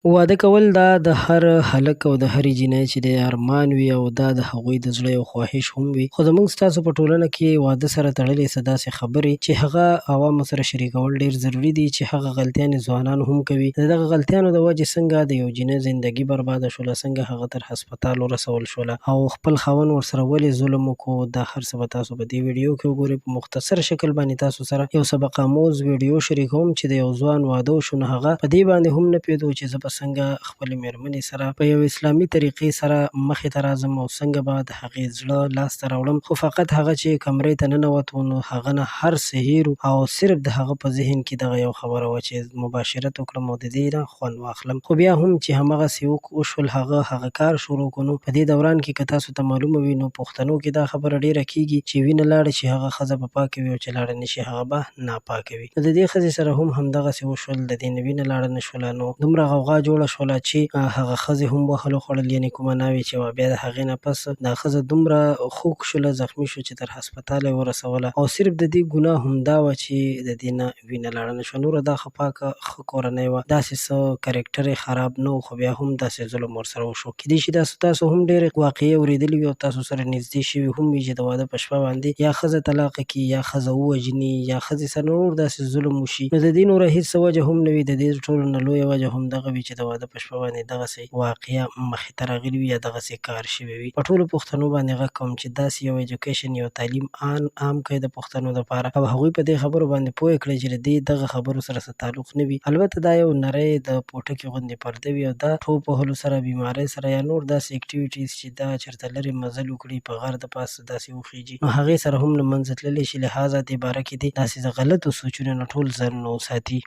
واده کول دا د هر هلک او د هرې جینۍ چې دی ارمان وي او دا د هغوی د زړه یو خواهش هم وي. خو زموږ ستاسو په ټولنه کې واده سره تړلې څه داسې خبرې چې هغه عوامو سره شریکول ډېر ضروري دي چې هغه غلطیانې ځوانان هم کوي. د دغه غلطیانو د وجې څنګه د یو جینۍ زندګي برباده شوله، څنګه هغه تر هسپتال ورسول شوله او خپل خاوند ورسره ولې ظلم وکړو، دا هر څه به تاسو په دې ویډیو کې وګورئ. په مختصر شکل باندې تاسو سره یو سبق آموز ویډیو شریکوم چې د یو ځوان واده وشو، نو هغه په دې باندې هم نه پوهېدو چې زه به څنګه خپلې مېرمنې سره په یو اسلامي طریقې سره مخې ته راځم او څنګه به د هغې زړه لاسته راوړم. خو فقط هغه چې کمرې ته ننوتو نو هغه نه هر څه هېر او صرف د هغه په ذهن کې دغه یو خبره وه چې مباشرت وکړم او د دې نه خوند واخلم. خو بیا هم چې همغسې وشول، هغه کار شروع کړو. نو په دې دوران کې که تاسو ته معلومه وي نو پښتنو کې دا خبره ډېره کېږي چې وینه لاړه چې هغه ښځه به پاکه وي او چې لاړه نه شي هغه به ناپاکه وي. نو د دې ښځې سره هم همدغسې وشول، د دې نه وینه لاړه نه شوله. نو دومره غوغا جوړه شوله چې هغه ښځې هم وهل وخوړل، یعنې کومه ناوې چې وه. بیا د هغې نه پس دا ښځه دومره خوږ شوله، زخمي شوه چې تر هسپتاله یې ورسوله او صرف د دې ګناه همدا وه چې د دې نه وینه لاړه نه شوه. نوره دا ښه پاکه ښه کورنۍ وه، داسې څه کرکټر یې خراب نه و، خو بیا هم داسې ظلم ورسره وشو. کیدای شي تاسو هم ډېرې واقعې اورېدلې وي او تاسو سره نږدې شوي هم وي چې د واده په شپه باندې یا ښځه طلاقه کړي یا ښځه ووژني یا ښځې سره نور داسې ظلم وشي. نو د دې نوره هېڅ وجه هم نه وي، د دې ټولو نه لویه وجه همدغه وي چې د واده په شپه باندې دغسې واقعه مخې ته راغلي وي یا دغسې کار شوی وي. په ټولو پښتنو باندې غږ کوم چې داسې یو ایجوکیشن، یو تعلیم عام کړئ د پښتنو دپاره او هغوی په دې خبرو باندې پوه کړئ چې د دغه خبرو سره څه تعلق نه وي. البته دا یو نری د پوټکي غوندې پرده وي او دا ټوپ وهلو سره، بیمارۍ سره یا نور داسې اکټیویټیز چې دا چېرته لرې مزل وکړي، په غر د پاسه داسې وخیږي، نو هغې سره هم له منځه تللی شي. لحاظه دې باره کې دې داسې د غلطو سوچونو نه ټول ځانونه وساتي.